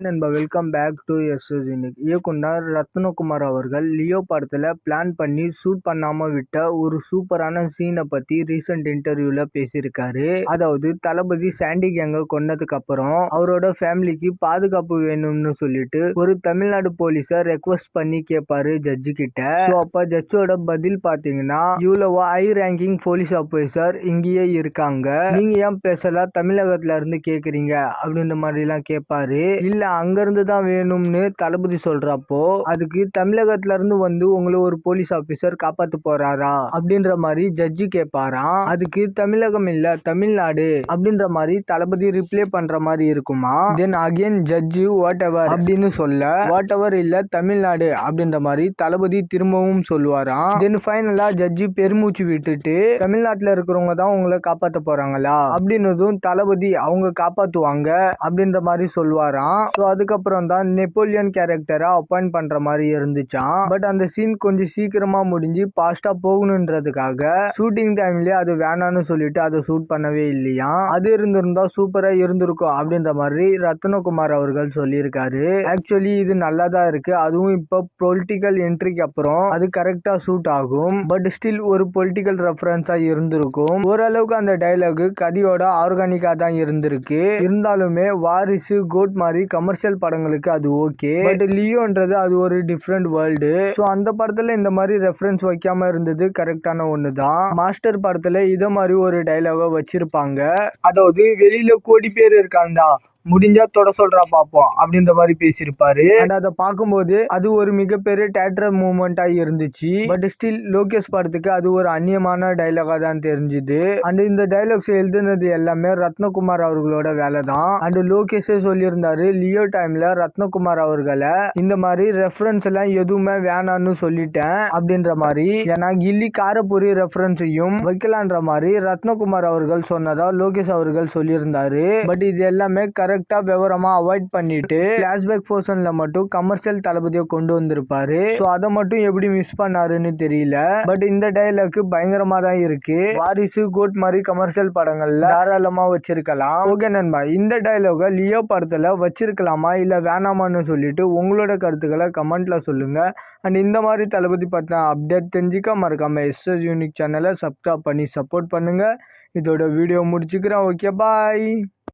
நண்பா welcome back to SS unique. இயக்குனர் ரத்னகுமார் அவர்கள் லியோ படத்துல பிளான் பண்ணி ஷூட் பண்ணாம விட்ட ஒரு சூப்பரான சீனை பத்தி ரீசெண்ட் இன்டர்வியூல பேசியிருக்காரு. அதாவது தளபதி சாண்டி கேங்க கொன்னதுக்கு அப்புறம் அவரோட ஃபேமிலிக்கு பாதுகாப்பு வேணும்னு சொல்லிட்டு ஒரு தமிழ்நாடு போலீஸை ரெக்வஸ்ட் பண்ணி கேட்பாரு ஜட்ஜு கிட்ட. அப்ப ஜட்ஜோட பதில் பாத்தீங்கன்னா, இவ்வளவு ஹை ரேங்கிங் போலீஸ் ஆபீசர் இங்கேயே இருக்காங்க, நீங்க ஏன் பேசல தமிழகத்துல இருந்து கேக்குறீங்க அப்படின்ற மாதிரி எல்லாம் கேட்பாரு. இல்ல அங்க இருந்து தான் வேணும்னு தளபதி சொல்றப்போ, அதுக்கு தமிழகத்துல இருந்து வந்து உங்களை ஒரு போலீஸ் ஆபீசர் காப்பாத்து போறாரா அப்படின்ற மாதிரி ஜட்ஜி கேட்பாராம். அதுக்கு தமிழகம் இல்ல தமிழ்நாடு அப்படின்ற மாதிரி தளபதி ரிப்ளை பண்ற மாதிரி இருக்குமா. Then again judge what ever அப்படின்னு சொல்ல, வாட் எவர் இல்ல தமிழ்நாடு அப்படின்ற மாதிரி தளபதி திரும்பவும் சொல்லுவாராம். தென் ஃபைனலா ஜட்ஜி பெருமூச்சு விட்டுட்டு, தமிழ்நாட்டுல இருக்கிறவங்க தான் உங்களை காப்பாத்த போறாங்களா அப்படின்னதும் தளபதி அவங்க காப்பாத்துவாங்க அப்படின்ற மாதிரி சொல்லுவாராம். அதுக்கப்புறம் தான் நெப்போலியன் கேரக்டரா அப்பாயிண்ட் பண்ற மாதிரி இருந்துச்சாம். பட் அந்த சீன் கொஞ்சம் சீக்கிரமா முடிஞ்சு பாஸ்டா போகணுன்றதுக்காக ஷூட்டிங் டைம்லயே அது வேணான்னு சொல்லிட்டு அதை ஷூட் பண்ணவே இல்லையா. அது இருந்திருந்தா சூப்பரா இருந்திருக்கும் அப்படின்ற மாதிரி ரத்னகுமார் அவர்கள் சொல்லியிருக்காரு. ஆக்சுவலி இது நல்லா தான் இருக்கு. அதுவும் இப்போ பொலிட்டிக்கல் என்ட்ரிக்கு அப்புறம் அது கரெக்டா ஷூட் ஆகும். பட் ஸ்டில் ஒரு பொலிட்டிக்கல் ரெஃபரன்ஸா இருந்திருக்கும். ஓரளவுக்கு அந்த டைலாக் கதையோட ஆர்கானிக்கா தான் இருந்திருக்கு. இருந்தாலுமே வாரிசு கோட் மாதிரி கமர்ஷியல் படங்களுக்கு அது ஓகே. பட் லியோன்றது அது ஒரு டிஃப்ரெண்ட் வேர்ல்டு. சோ அந்த படத்துல இந்த மாதிரி ரெஃபரன்ஸ் வைக்காம இருந்தது கரெக்டான ஒண்ணுதான். மாஸ்டர் படத்துல இத மாதிரி ஒரு டைலாக வச்சிருப்பாங்க. அதாவது வெளியில கோடி பேர் இருக்காண்டா, முடிஞ்சா தொட சொல்றா பாப்போம் அப்படின்ற மாதிரி பேசியிருப்பாரு. அதை பார்க்கும்போது அது ஒரு மிகப்பெரிய தியேட்டர் மூவ்மெண்டா இருந்துச்சு. பட் ஸ்டில் லோகேஷ் படத்துக்கு அது ஒரு அந்நியமான டைலாகா தான் தெரிஞ்சுது. அண்ட் இந்த டைலாக்ஸ் எழுதுனது எல்லாமே ரத்னகுமார் அவர்களோட வேலை தான். அண்ட் லோகேஷே சொல்லியிருந்தாரு, லியோ டைம்ல ரத்னகுமார் அவர்களை இந்த மாதிரி ரெஃபரன்ஸ் எல்லாம் எதுவுமே வேணான்னு சொல்லிட்டேன் அப்படின்ற மாதிரி. ஏன்னா கில்லி காரப்பூரி ரெஃபரன்ஸையும் வைக்கலான்ற மாதிரி ரத்னகுமார் அவர்கள் சொன்னதா லோகேஷ் அவர்கள் சொல்லியிருந்தாரு. பட் இது எல்லாமே கரெக்டா விவரமா அவாய்ட் பண்ணிட்டு பிளாஷ்பேக் போர்ஷன்ல மட்டும் கமர்ஷியல் தளபதியை கொண்டு வந்திருப்பாரு. சோ அதை மட்டும் எப்படி மிஸ் பண்ணாருன்னு தெரியல. பட் இந்த டைலாக் பயங்கரமா தான் இருக்கு. வாரிசு கோட் மாதிரி கமர்ஷியல் படங்கள்ல தாராளமா வச்சிருக்கலாம். ஓகே நண்பா, இந்த டைலாக லியோ படத்துல வச்சிருக்கலாமா இல்ல வேணாமான்னு சொல்லிட்டு உங்களோட கருத்துக்களை கமெண்ட்ல சொல்லுங்க. அண்ட் இந்த மாதிரி தளபதி பத்தின அப்டேட் தெரிஞ்சுக்க மறக்காம எஸ்எஸ் யூனிக் சேனலை சப்ஸ்கிரைப் பண்ணி சப்போர்ட் பண்ணுங்க. இதோட வீடியோ முடிச்சுக்கிறேன். ஓகே, பாய்.